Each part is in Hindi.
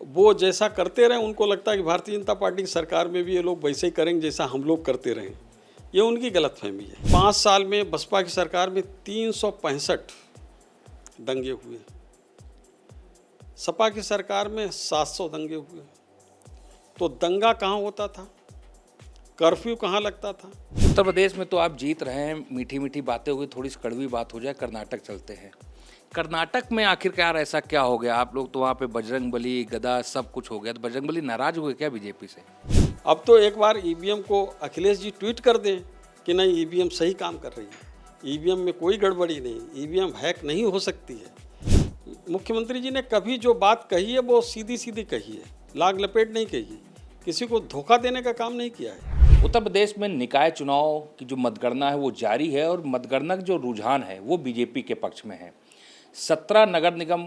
वो जैसा करते रहे, उनको लगता है कि भारतीय जनता पार्टी की सरकार में भी ये लोग वैसे ही करेंगे जैसा हम लोग करते रहे। ये उनकी गलतफहमी है। 5 साल में बसपा की सरकार में 365 दंगे हुए, सपा की सरकार में 700 दंगे हुए। तो दंगा कहाँ होता था, कर्फ्यू कहाँ लगता था? उत्तर प्रदेश में तो आप जीत रहे हैं, मीठी मीठी बातें हुई, थोड़ी सी कड़वी बात हो जाए, कर्नाटक चलते हैं। कर्नाटक में आखिरकार ऐसा क्या हो गया? आप लोग तो वहाँ पे बजरंगबली, गदा सब कुछ हो गया, तो बजरंगबली नाराज हुए क्या बीजेपी से? अब तो एक बार ईवीएम को अखिलेश जी ट्वीट कर दें कि नहीं, ईवीएम सही काम कर रही है, ईवीएम में कोई गड़बड़ी नहीं, ईवीएम हैक नहीं हो सकती है। मुख्यमंत्री जी ने कभी जो बात कही है वो सीधी सीधी कही है, लाग लपेट नहीं कही है, किसी को धोखा देने का काम नहीं किया है। उत्तर प्रदेश में निकाय चुनाव की जो मतगणना है वो जारी है और मतगणना का जो रुझान है वो बीजेपी के पक्ष में है। 17 नगर निगम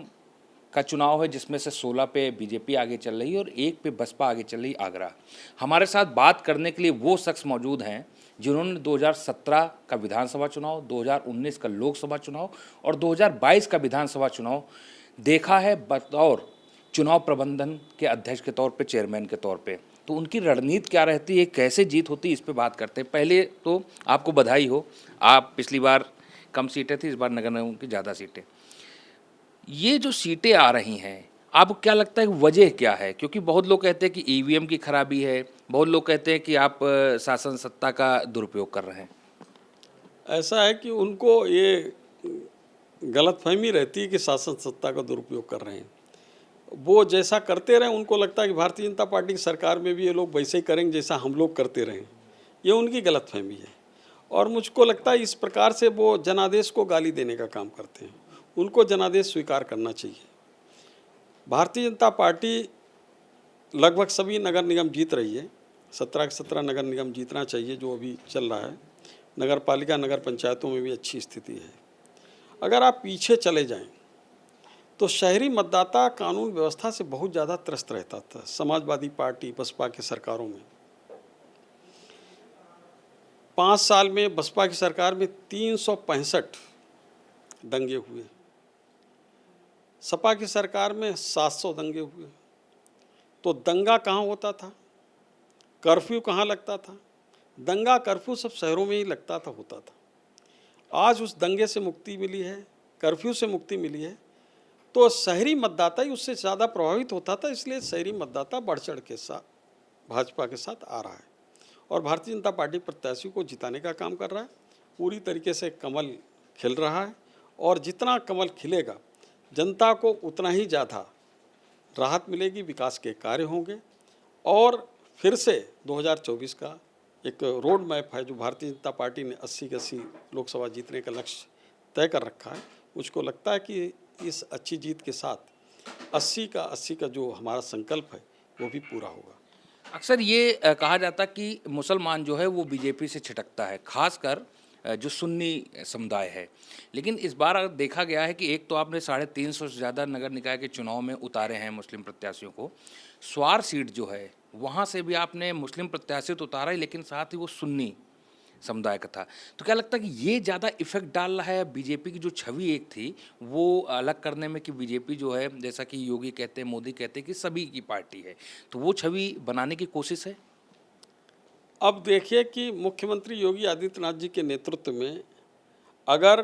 का चुनाव है जिसमें से 16 पे बीजेपी आगे चल रही है और 1 पे बसपा आगे चल रही आगरा। हमारे साथ बात करने के लिए वो शख्स मौजूद हैं जिन्होंने 2017 का विधानसभा चुनाव, 2019 का लोकसभा चुनाव और 2022 का विधानसभा चुनाव देखा है बतौर चुनाव प्रबंधन के अध्यक्ष के तौर पे, चेयरमैन के तौर पे। तो उनकी रणनीति क्या रहती है, कैसे जीत होती है, इस पे बात करते हैं। पहले तो आपको बधाई हो, आप पिछली बार कम सीटें थी, इस बार नगर निगम की ज़्यादा सीटें। ये जो सीटें आ रही हैं, आपको क्या लगता है वजह क्या है? क्योंकि बहुत लोग कहते हैं कि ईवीएम की खराबी है, बहुत लोग कहते हैं कि आप शासन सत्ता का दुरुपयोग कर रहे हैं। ऐसा है कि उनको ये गलतफहमी रहती है कि शासन सत्ता का दुरुपयोग कर रहे हैं। वो जैसा करते रहे, उनको लगता है कि भारतीय जनता पार्टी की सरकार में भी ये लोग वैसे ही करेंगे जैसा हम लोग करते रहे। ये उनकी गलतफहमी है और मुझको लगता है इस प्रकार से वो जनादेश को गाली देने का काम करते हैं। उनको जनादेश स्वीकार करना चाहिए। भारतीय जनता पार्टी लगभग सभी नगर निगम जीत रही है, 17 के 17 नगर निगम जीतना चाहिए जो अभी चल रहा है। नगर पालिका, नगर पंचायतों में भी अच्छी स्थिति है। अगर आप पीछे चले जाएं तो शहरी मतदाता कानून व्यवस्था से बहुत ज़्यादा त्रस्त रहता था समाजवादी पार्टी, बसपा की सरकारों में। 5 साल में बसपा की सरकार में 365 दंगे हुए, सपा की सरकार में 700 दंगे हुए। तो दंगा कहाँ होता था, कर्फ्यू कहाँ लगता था? दंगा कर्फ्यू सब शहरों में ही लगता था, होता था। आज उस दंगे से मुक्ति मिली है, कर्फ्यू से मुक्ति मिली है, तो शहरी मतदाता ही उससे ज़्यादा प्रभावित होता था। इसलिए शहरी मतदाता बढ़ चढ़ के साथ भाजपा के साथ आ रहा है और भारतीय जनता पार्टी प्रत्याशी को जिताने का काम कर रहा है। पूरी तरीके से कमल खिल रहा है और जितना कमल खिलेगा जनता को उतना ही ज़्यादा राहत मिलेगी, विकास के कार्य होंगे और फिर से 2024 का एक रोड मैप है जो भारतीय जनता पार्टी ने 80 के 80 लोकसभा जीतने का लक्ष्य तय कर रखा है। मुझको लगता है कि इस अच्छी जीत के साथ 80 का जो हमारा संकल्प है वो भी पूरा होगा। अक्सर ये कहा जाता कि मुसलमान जो है वो बीजेपी से छिटकता है, खासकर जो सुन्नी समुदाय है। लेकिन इस बार अगर देखा गया है कि एक तो आपने 350 से ज़्यादा नगर निकाय के चुनाव में उतारे हैं मुस्लिम प्रत्याशियों को। स्वार सीट जो है वहाँ से भी आपने मुस्लिम प्रत्याशी तो उतारा ही, लेकिन साथ ही वो सुन्नी समुदाय का था। तो क्या लगता है कि ये ज़्यादा इफेक्ट डाल रहा है बीजेपी की जो छवि एक थी वो अलग करने में, कि बीजेपी जो है जैसा कि योगी कहते हैं, मोदी कहते हैं कि सभी की पार्टी है, तो वो छवि बनाने की कोशिश है? अब देखिए कि मुख्यमंत्री योगी आदित्यनाथ जी के नेतृत्व में अगर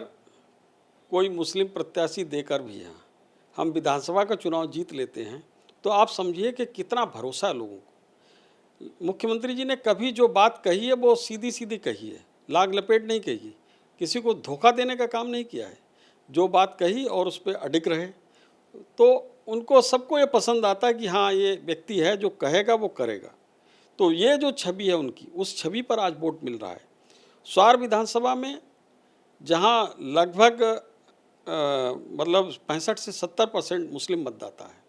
कोई मुस्लिम प्रत्याशी देकर भी हम विधानसभा का चुनाव जीत लेते हैं तो आप समझिए कि कितना भरोसा है लोगों को। मुख्यमंत्री जी ने कभी जो बात कही है वो सीधी सीधी कही है, लाग लपेट नहीं कही है, किसी को धोखा देने का काम नहीं किया है। जो बात कही और उस पर अडिग रहे तो उनको सबको ये पसंद आता है कि हाँ, ये व्यक्ति है जो कहेगा वो करेगा। तो ये जो छवि है उनकी, उस छवि पर आज वोट मिल रहा है। स्वार विधानसभा में जहाँ लगभग मतलब 65 से 70% मुस्लिम मतदाता है,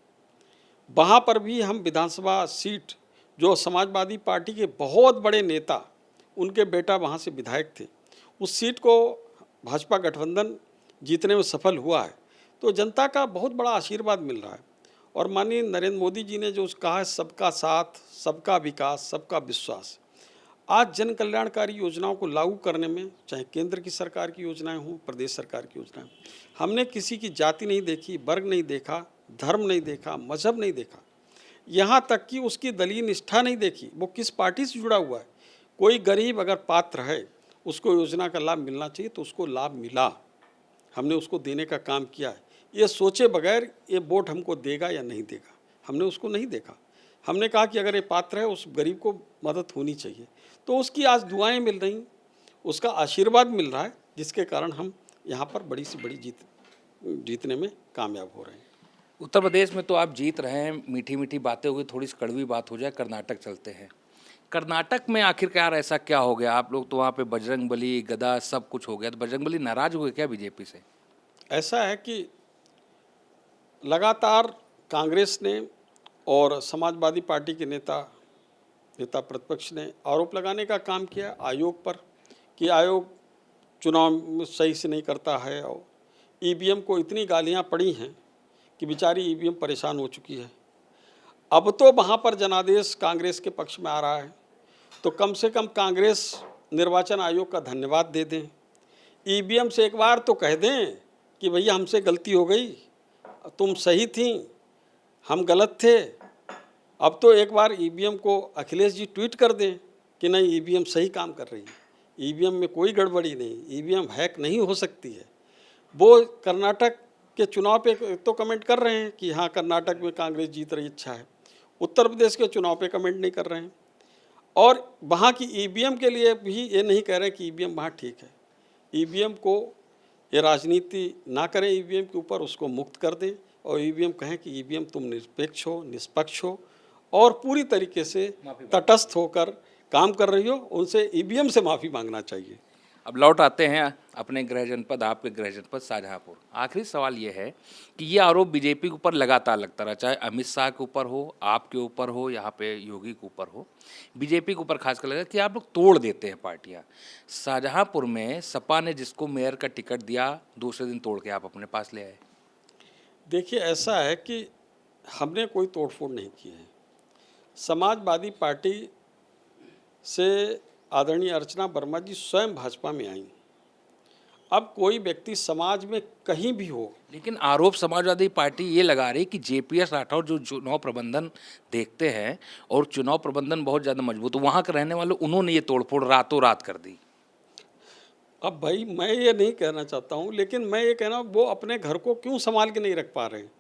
वहाँ पर भी हम विधानसभा सीट जो समाजवादी पार्टी के बहुत बड़े नेता, उनके बेटा वहाँ से विधायक थे, उस सीट को भाजपा गठबंधन जीतने में सफल हुआ है। तो जनता का बहुत बड़ा आशीर्वाद मिल रहा है और माननीय नरेंद्र मोदी जी ने जो कहा है, सबका साथ, सबका विकास, सबका विश्वास। आज जन कल्याणकारी योजनाओं को लागू करने में, चाहे केंद्र की सरकार की योजनाएं हों, प्रदेश सरकार की योजनाएं, हमने किसी की जाति नहीं देखी, वर्ग नहीं देखा, धर्म नहीं देखा, मजहब नहीं देखा। यहाँ तक कि उसकी दलीय निष्ठा नहीं देखी, वो किस पार्टी से जुड़ा हुआ है। कोई गरीब अगर पात्र है, उसको योजना का लाभ मिलना चाहिए तो उसको लाभ मिला, हमने उसको देने का काम किया है। ये सोचे बगैर ये वोट हमको देगा या नहीं देगा, हमने उसको नहीं देखा। हमने कहा कि अगर ये पात्र है, उस गरीब को मदद होनी चाहिए, तो उसकी आज दुआएं मिल रही, उसका आशीर्वाद मिल रहा है, जिसके कारण हम यहाँ पर बड़ी से बड़ी जीतने में कामयाब हो रहे हैं। उत्तर प्रदेश में तो आप जीत रहे हैं, मीठी मीठी बातें हुई, थोड़ी सी कड़वी बात हो जाए, कर्नाटक चलते हैं। कर्नाटक में आखिरकार ऐसा क्या हो गया? आप लोग तो वहाँ पे बजरंगबली, गदा सब कुछ हो गया, तो बजरंगबली नाराज हुए क्या बीजेपी से? ऐसा है कि लगातार कांग्रेस ने और समाजवादी पार्टी के नेता प्रतिपक्ष ने आरोप लगाने का काम किया आयोग पर कि आयोग चुनाव सही से नहीं करता है, और ईवीएम को इतनी गालियां पड़ी हैं कि बेचारी ईवीएम परेशान हो चुकी है। अब तो वहाँ पर जनादेश कांग्रेस के पक्ष में आ रहा है, तो कम से कम कांग्रेस निर्वाचन आयोग का धन्यवाद दे दें, ईवीएम से एक बार तो कह दें कि भैया हमसे गलती हो गई, तुम सही थी, हम गलत थे। अब तो एक बार ईवीएम को अखिलेश जी ट्वीट कर दें कि नहीं, ईवीएम सही काम कर रही है, ईवीएम में कोई गड़बड़ी नहीं, ईवीएम हैक नहीं हो सकती है। वो कर्नाटक के चुनाव पे तो कमेंट कर रहे हैं कि हाँ कर्नाटक में कांग्रेस जीत रही, अच्छा है। उत्तर प्रदेश के चुनाव पे कमेंट नहीं कर रहे हैं, और वहाँ की ईवीएम के लिए भी ये नहीं कह रहे कि ईवीएम वहाँ ठीक है। ईवीएम को ये राजनीति ना करें, ईवीएम के ऊपर उसको मुक्त कर दें, और ईवीएम कहें कि ईवीएम तुम निरपेक्ष हो, निष्पक्ष हो और पूरी तरीके से तटस्थ होकर काम कर रही हो, उनसे ईवीएम से माफ़ी मांगना चाहिए। अब लौट आते हैं अपने गृह जनपद, आपके गृह जनपद शाहजहाँपुर। आखिरी सवाल ये है कि ये आरोप बीजेपी के ऊपर लगातार लगता रहा, चाहे अमित शाह के ऊपर हो, आपके ऊपर हो, यहाँ पे योगी के ऊपर हो, बीजेपी के ऊपर खासकर लगा कि आप लोग तोड़ देते हैं पार्टियाँ। शाहजहाँपुर में सपा ने जिसको मेयर का टिकट दिया, दूसरे दिन तोड़ के आप अपने पास ले आए। देखिए, ऐसा है कि हमने कोई तोड़फोड़ नहीं की है। समाजवादी पार्टी से आदरणीय अर्चना वर्मा जी स्वयं भाजपा में आई। अब कोई व्यक्ति समाज में कहीं भी हो, लेकिन आरोप समाजवादी पार्टी ये लगा रही कि जेपीएस राठौर जो चुनाव प्रबंधन देखते हैं और चुनाव प्रबंधन बहुत ज़्यादा मजबूत, वहाँ के रहने वाले उन्होंने ये तोड़फोड़ रातों रात कर दी। अब भाई मैं ये नहीं कहना चाहता हूँ, लेकिन मैं ये कहना वो अपने घर को क्यों संभाल के नहीं रख पा रहे हैं।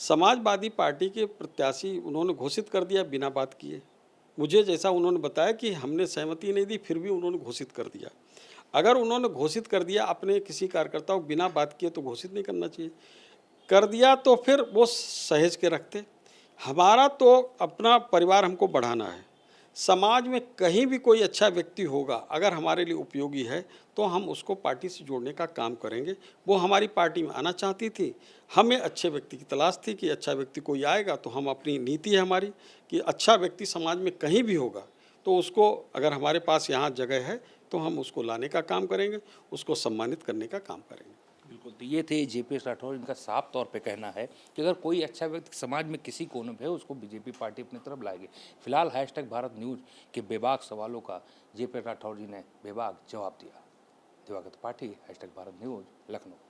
समाजवादी पार्टी के प्रत्याशी उन्होंने घोषित कर दिया बिना बात किए। मुझे जैसा उन्होंने बताया कि हमने सहमति नहीं दी, फिर भी उन्होंने घोषित कर दिया। अगर उन्होंने घोषित कर दिया अपने किसी कार्यकर्ता को बिना बात किए, तो घोषित नहीं करना चाहिए। कर दिया तो फिर वो सहेज के रखते। हमारा तो अपना परिवार हमको बढ़ाना है। समाज में कहीं भी कोई अच्छा व्यक्ति होगा, अगर हमारे लिए उपयोगी है, तो हम उसको पार्टी से जोड़ने का काम करेंगे। वो हमारी पार्टी में आना चाहती थी, हमें अच्छे व्यक्ति की तलाश थी कि अच्छा व्यक्ति कोई आएगा, तो हम अपनी नीति है हमारी कि अच्छा व्यक्ति समाज में कहीं भी होगा तो उसको, अगर हमारे पास यहाँ जगह है तो हम उसको लाने का काम करेंगे, उसको सम्मानित करने का काम करेंगे। बिल्कुल, तो ये थे जेपीएस राठौर। इनका साफ तौर पे कहना है कि अगर कोई अच्छा व्यक्ति समाज में किसी कोने में है, उसको बीजेपी पार्टी अपनी तरफ लाएगी। फिलहाल #भारत न्यूज़ के बेबाक सवालों का जेपीएस राठौर जी ने बेबाक जवाब दिया। दिवाकर त्रिपाठी, #भारत न्यूज़, लखनऊ।